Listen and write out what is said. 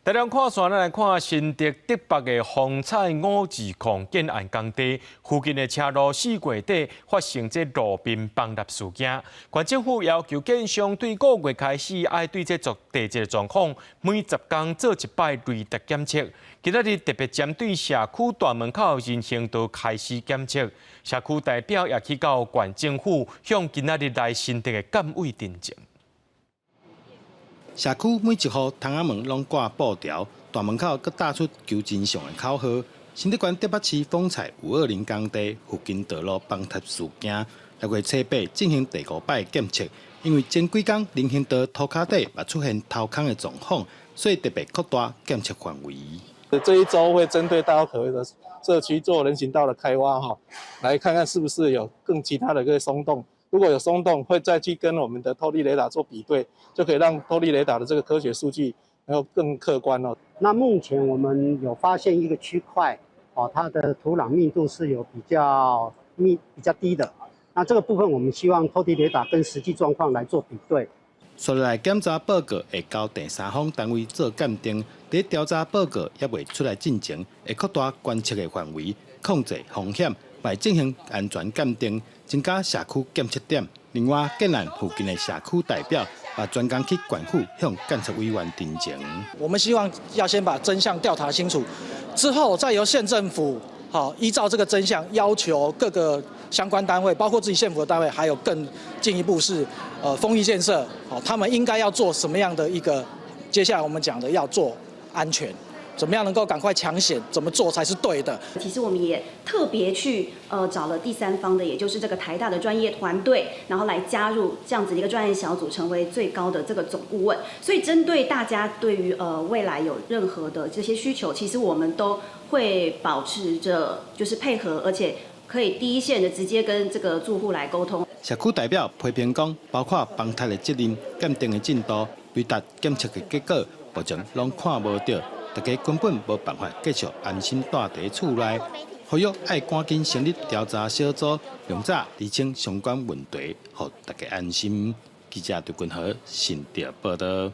台湾看线，咱来看新竹竹北的风采5字矿建案工地附近的车路4月底发生这路边崩塌事件。县政府要求建商对5月开始要对这地质状况每10天做一摆雷达检测。今仔日特别针对社区大门口人行道开始检测，社区代表也去到县政府向今仔日来新竹的监委တင်情。 社区每一户窗仔门拢挂布条，大门口搁打出求真相的口号。新竹县竹北市风采520工地附近道路崩塌事件，6月初8进行第5摆检测，因为前几天人行道涂骹底也出现掏空的状况，所以特别扩大检测范围。这一周会针对大家可谓的社区做人行道的开挖来看看是不是有更其他的一个松动。 如果有松动，会再去跟我们的透地雷达做比对，就可以让透地雷达的这个科学数据能够更客观哦。那目前我们有发现一个区块，它的土壤密度是有比较低的。那这个部分我们希望透地雷达跟实际状况来做比对。所来检查报告会交第三方单位做鉴定，在调查报告还未出来进前，会扩大观测的范围，控制风险。 来进行安全鉴定，增加社区检测点。另外，建案附近的社区代表把专工去县府向监察委员တင်情。我们希望要先把真相调查清楚，之后再由县政府依照这个真相要求各个相关单位，包括自己县府的单位，还有更进一步是丰益建设，他们应该要做什么样的一个？接下来我们讲的要做安全。 怎么样能够赶快抢险？怎么做才是对的？其实我们也特别去找了第三方的，也就是这个台大的专业团队，然后来加入这样子的一个专业小组，成为最高的这个总顾问。所以针对大家对于未来有任何的这些需求，其实我们都会保持着就是配合，而且可以第一线的直接跟这个住户来沟通。社区代表批评讲，包括崩塌的责任、鉴定的进度、雷达检测的结果，目前拢看无到。 大家根本无办法继续安心待在厝内，呼吁爱赶紧成立调查小组，用早厘清相关问题，让大家安心。记者杜君和新竹报道。